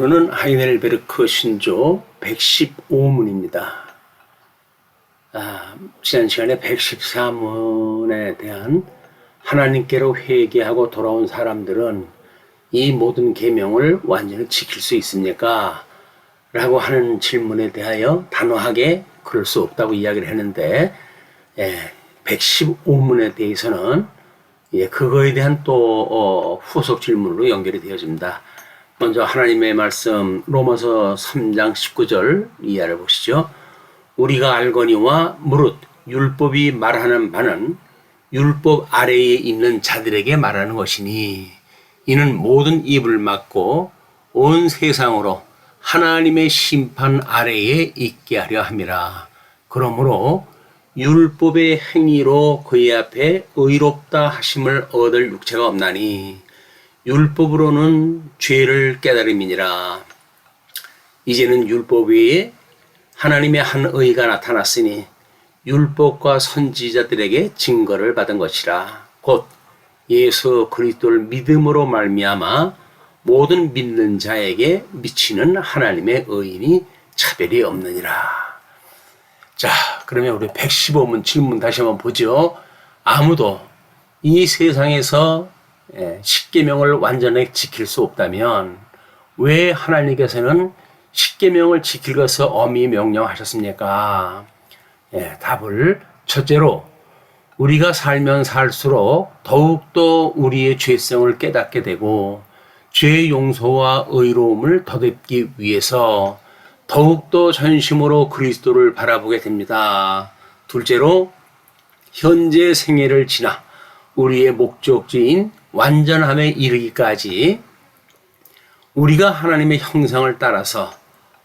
오늘은 하이델베르크 신조 115문입니다. 지난 시간에 114문에 대한 하나님께로 회개하고 돌아온 사람들은 이 모든 계명을 완전히 지킬 수 있습니까? 라고 하는 질문에 대하여 단호하게 그럴 수 없다고 이야기를 했는데 115문에 대해서는 그거에 대한 또 후속 질문으로 연결이 되어집니다. 먼저 하나님의 말씀 로마서 3장 19절 이하를 보시죠. 우리가 알거니와 무릇 율법이 말하는 바는 율법 아래에 있는 자들에게 말하는 것이니 이는 모든 입을 막고 온 세상으로 하나님의 심판 아래에 있게 하려 함이라. 그러므로 율법의 행위로 그의 앞에 의롭다 하심을 얻을 육체가 없나니 율법으로는 죄를 깨달음이니라. 이제는 율법 외에 하나님의 한 의가 나타났으니 율법과 선지자들에게 증거를 받은 것이라. 곧 예수 그리스도를 믿음으로 말미암아 모든 믿는 자에게 미치는 하나님의 의인이 차별이 없느니라. 자, 그러면 우리 115문 질문 다시 한번 보죠. 아무도 이 세상에서 십계명을 완전히 지킬 수 없다면 왜 하나님께서는 십계명을 지킬 것을 엄히 명령하셨습니까? 답을 첫째로 우리가 살면 살수록 더욱더 우리의 죄성을 깨닫게 되고 죄 용서와 의로움을 덧입기 위해서 더욱더 전심으로 그리스도를 바라보게 됩니다. 둘째로 현재 생애를 지나 우리의 목적지인 완전함에 이르기까지 우리가 하나님의 형상을 따라서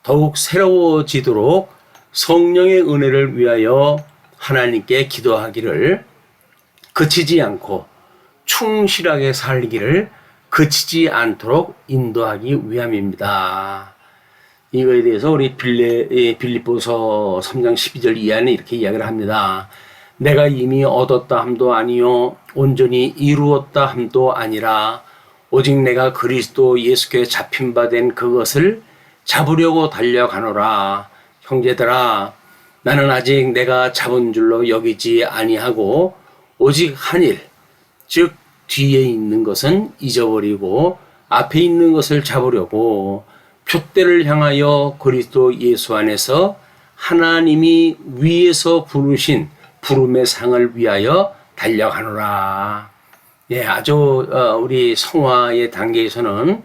더욱 새로워지도록 성령의 은혜를 위하여 하나님께 기도하기를 그치지 않고 충실하게 살기를 그치지 않도록 인도하기 위함입니다. 이거에 대해서 우리 빌립보서 3장 12절 이하는 이렇게 이야기를 합니다. 내가 이미 얻었다 함도 아니요 온전히 이루었다 함도 아니라 오직 내가 그리스도 예수께 잡힌 바 된 그것을 잡으려고 달려가노라. 형제들아, 나는 아직 내가 잡은 줄로 여기지 아니하고 오직 한 일, 즉 뒤에 있는 것은 잊어버리고 앞에 있는 것을 잡으려고 표대를 향하여 그리스도 예수 안에서 하나님이 위에서 부르신 부름의 상을 위하여 달려가노라. 아주 우리 성화의 단계에서는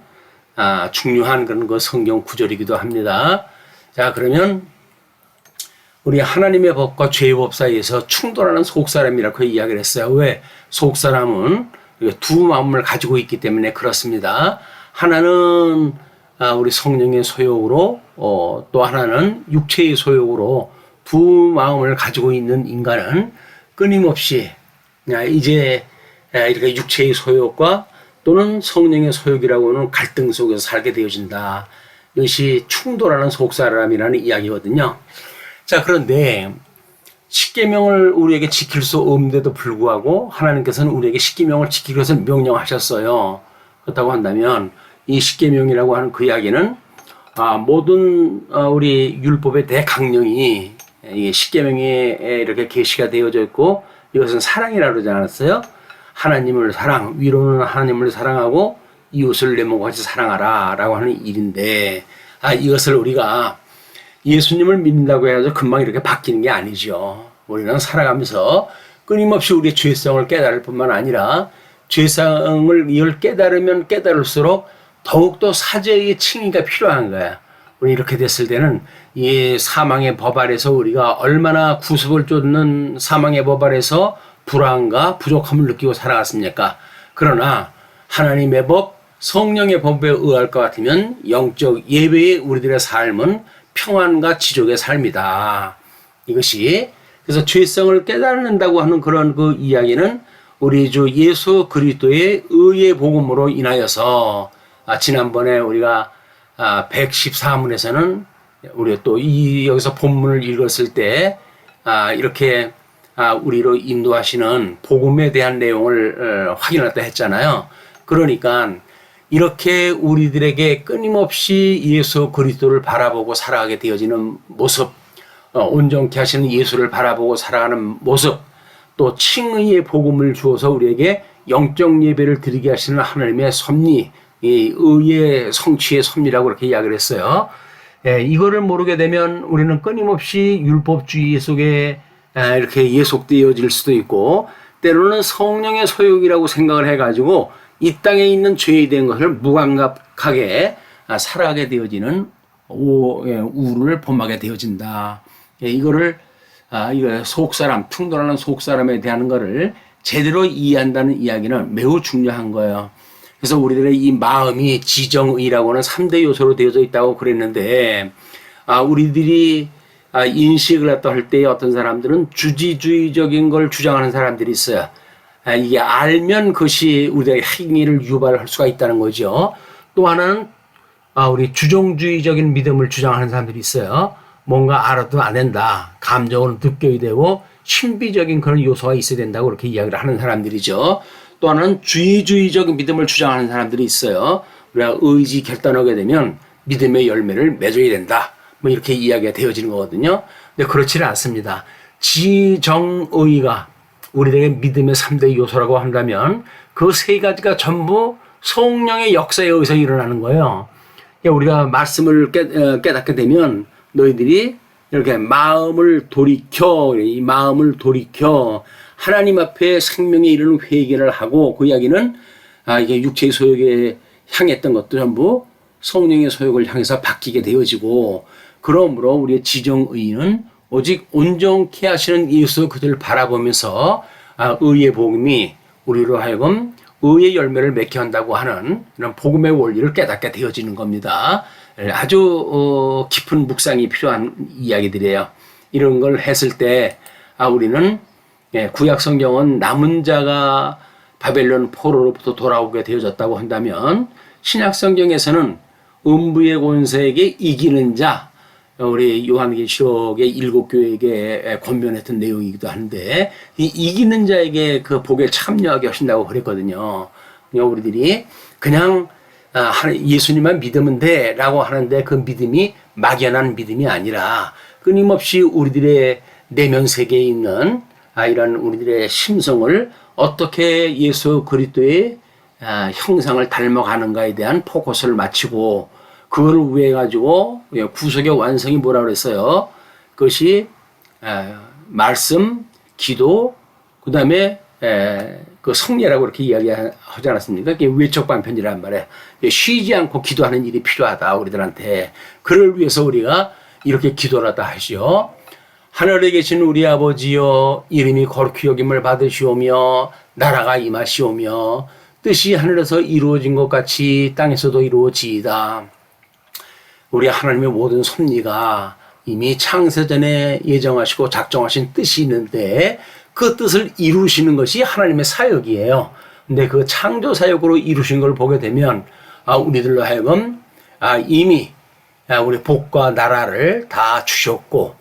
중요한 그런 거 성경 구절이기도 합니다. 자, 그러면 우리 하나님의 법과 죄의 법 사이에서 충돌하는 속사람이라고 이야기를 했어요. 왜? 속사람은 두 마음을 가지고 있기 때문에 그렇습니다. 하나는 우리 성령의 소욕으로 또 하나는 육체의 소욕으로 두 마음을 가지고 있는 인간은 끊임없이 이제 이렇게 육체의 소욕과 또는 성령의 소욕이라고 하는 갈등 속에서 살게 되어진다. 이것이 충돌하는 속사람이라는 이야기거든요. 자, 그런데 십계명을 우리에게 지킬 수 없는데도 불구하고 하나님께서는 우리에게 십계명을 지키기 위해서 명령하셨어요. 그렇다고 한다면 이 십계명이라고 하는 그 이야기는 모든 우리 율법의 대강령이 이 십계명에 이렇게 계시가 되어져 있고 이것은 사랑이라고 그러지 않았어요? 하나님을 사랑, 위로는 하나님을 사랑하고 이웃을 내 몸과 같이 사랑하라 라고 하는 일인데 이것을 우리가 예수님을 믿는다고 해서 금방 이렇게 바뀌는 게 아니죠. 우리는 살아가면서 끊임없이 우리의 죄성을 깨달을 뿐만 아니라 죄성을 이걸 깨달으면 깨달을수록 더욱더 사죄의 칭의가 필요한 거야. 우리 이렇게 됐을 때는 이 사망의 법 아래서 우리가 얼마나 구습을 쫓는 사망의 법 아래서 불안과 부족함을 느끼고 살아갔습니까? 그러나 하나님의 법, 성령의 법에 의할 것 같으면 영적 예배의 우리들의 삶은 평안과 지족의 삶이다. 이것이 그래서 죄성을 깨닫는다고 하는 그런 그 이야기는 우리 주 예수 그리스도의 의의 복음으로 인하여서 지난번에 우리가 114문에서는 우리가 또 여기서 본문을 읽었을 때 이렇게 우리로 인도하시는 복음에 대한 내용을 확인했다 했잖아요. 그러니까 이렇게 우리들에게 끊임없이 예수 그리스도를 바라보고 살아가게 되어지는 모습, 온전케 하시는 예수를 바라보고 살아가는 모습, 또 칭의의 복음을 주어서 우리에게 영적 예배를 드리게 하시는 하나님의 섭리, 이 의의 성취의 섭리라고 그렇게 이야기를 했어요. 이거를 모르게 되면 우리는 끊임없이 율법주의 속에 이렇게 예속되어질 수도 있고, 때로는 성령의 소욕이라고 생각을 해가지고 이 땅에 있는 죄에 대한 것을 무감각하게 살아가게 되어지는 우를 범하게 되어진다. 이거를 이거 속사람, 충돌하는 속사람에 대한 거를 제대로 이해한다는 이야기는 매우 중요한 거예요. 그래서 우리들의 이 마음이 지정의라고 하는 3대 요소로 되어져 있다고 그랬는데, 우리들이 인식을 갖다 할 때 어떤 사람들은 주지주의적인 걸 주장하는 사람들이 있어요. 이게 알면 그것이 우리의 행위를 유발할 수가 있다는 거죠. 또 하나는 우리 주종주의적인 믿음을 주장하는 사람들이 있어요. 뭔가 알아도 안 된다. 감정으로 느껴야 되고 신비적인 그런 요소가 있어야 된다고 그렇게 이야기를 하는 사람들이죠. 또 하나는 주의주의적인 믿음을 주장하는 사람들이 있어요. 우리가 의지 결단하게 되면 믿음의 열매를 맺어야 된다. 뭐 이렇게 이야기가 되어지는 거거든요. 근데 그렇지는 않습니다. 지정의가 우리에게 믿음의 3대 요소라고 한다면 그 세 가지가 전부 성령의 역사에 의해서 일어나는 거예요. 우리가 말씀을 깨닫게 되면 너희들이 이렇게 마음을 돌이켜, 이 마음을 돌이켜 하나님 앞에 생명에 이르는 회개를 하고, 그 이야기는 이게 육체의 소욕에 향했던 것도 전부 성령의 소욕을 향해서 바뀌게 되어지고, 그러므로 우리의 지정의는 오직 온전케 하시는 예수 그들을 바라보면서 의의 복음이 우리로 하여금 의의 열매를 맺게 한다고 하는 이런 복음의 원리를 깨닫게 되어지는 겁니다. 아주 깊은 묵상이 필요한 이야기들이에요. 이런 걸 했을 때 우리는 구약 성경은 남은 자가 바벨론 포로로부터 돌아오게 되어졌다고 한다면, 신약 성경에서는 음부의 권세에게 이기는 자, 우리 요한계시록의 7교회에게 권면했던 내용이기도 한데, 이 이기는 자에게 그 복에 참여하게 하신다고 그랬거든요. 우리들이 그냥 예수님만 믿으면 돼 라고 하는데, 그 믿음이 막연한 믿음이 아니라 끊임없이 우리들의 내면 세계에 있는 이런 우리들의 심성을 어떻게 예수 그리스도의 형상을 닮아가는가에 대한 포커스를 맞추고, 그걸 위해 가지고 구속의 완성이 뭐라 그랬어요? 그것이 말씀, 기도, 그 다음에 그 성례라고 이렇게 이야기하지 않았습니까? 그게 외적 방편이란 말이에요. 쉬지 않고 기도하는 일이 필요하다, 우리들한테. 그를 위해서 우리가 이렇게 기도를 하다 하시오. 하늘에 계신 우리 아버지여, 이름이 거룩히 여김을 받으시오며 나라가 임하시오며 뜻이 하늘에서 이루어진 것 같이 땅에서도 이루어지이다. 우리 하나님의 모든 섭리가 이미 창세전에 예정하시고 작정하신 뜻이 있는데, 그 뜻을 이루시는 것이 하나님의 사역이에요. 근데 그 창조 사역으로 이루신 걸 보게 되면 우리들로 하여금 이미 우리 복과 나라를 다 주셨고,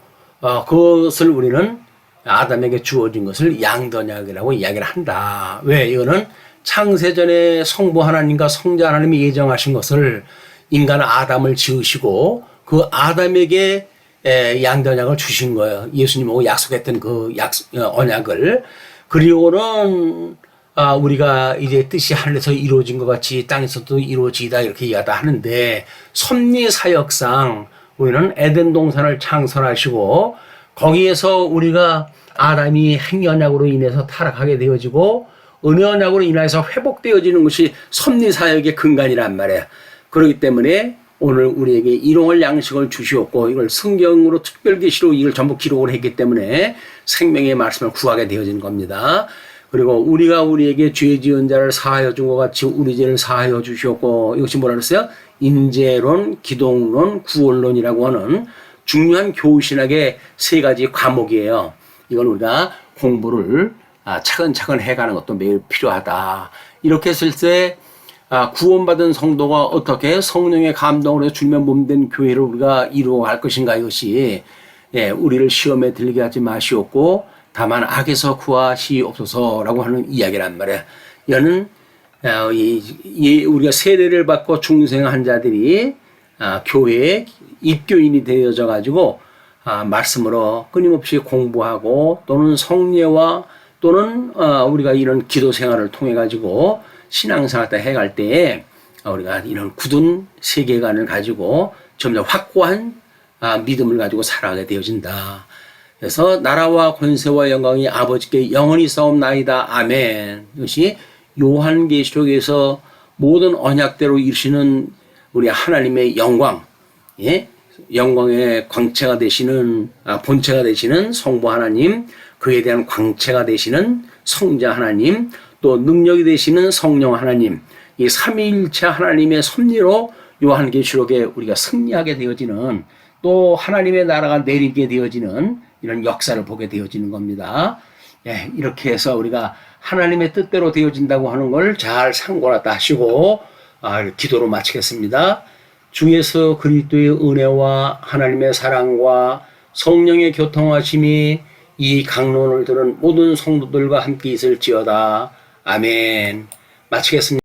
그것을 우리는 아담에게 주어진 것을 양더약이라고 이야기를 한다. 왜? 이거는 창세전에 성부 하나님과 성자 하나님이 예정하신 것을 인간 아담을 지으시고 그 아담에게 양더약을 주신 거예요. 예수님하고 약속했던 그 언약을. 그리고는 우리가 이제 뜻이 하늘에서 이루어진 것 같이 땅에서도 이루어지다 이렇게 이야기하다 하는데, 섭리 사역상 우리는 에덴 동산을 창설하시고 거기에서 우리가 아담이 행언약으로 인해서 타락하게 되어지고 은혜 언약으로 인해서 회복되어지는 것이 섭리 사역의 근간이란 말이에요. 그렇기 때문에 오늘 우리에게 일용할 양식을 주시었고, 이걸 성경으로 특별계시로 이걸 전부 기록을 했기 때문에 생명의 말씀을 구하게 되어진 겁니다. 그리고 우리가 우리에게 죄 지은 자를 사하여 준 것 같이 우리 죄를 사하여 주시었고, 이것이 뭐라 그랬어요? 인재론, 기독론, 구원론이라고 하는 중요한 교신학의 세 가지 과목이에요. 이걸 우리가 공부를 차근차근 해가는 것도 매우 필요하다. 이렇게 했을 때 구원받은 성도가 어떻게 성령의 감동으로 해서 주님의 몸된 교회를 우리가 이루어갈 것인가, 이것이 우리를 시험에 들게 하지 마시옵고 다만 악에서 구하시옵소서라고 하는 이야기란 말이에요. 이는 우리가 세례를 받고 중생한 자들이 교회에 입교인이 되어져 가지고 말씀으로 끊임없이 공부하고 또는 성례와 또는 우리가 이런 기도 생활을 통해 가지고 신앙생활을 해갈 때에 우리가 이런 굳은 세계관을 가지고 점점 확고한 믿음을 가지고 살아가게 되어진다. 그래서 나라와 권세와 영광이 아버지께 영원히 싸움나이다. 아멘. 이것이 요한계시록에서 모든 언약대로 이루시는 우리 하나님의 영광, 영광의 광채가 되시는 본체가 되시는 성부 하나님, 그에 대한 광채가 되시는 성자 하나님, 또 능력이 되시는 성령 하나님, 이 삼위일체 하나님의 섭리로 요한계시록에 우리가 승리하게 되어지는, 또 하나님의 나라가 내리게 되어지는 이런 역사를 보게 되어지는 겁니다. 이렇게 해서 우리가 하나님의 뜻대로 되어진다고 하는 걸 잘 상고하다 하시고 기도로 마치겠습니다. 주 예수 그리스도의 은혜와 하나님의 사랑과 성령의 교통하심이 이 강론을 들은 모든 성도들과 함께 있을지어다. 아멘. 마치겠습니다.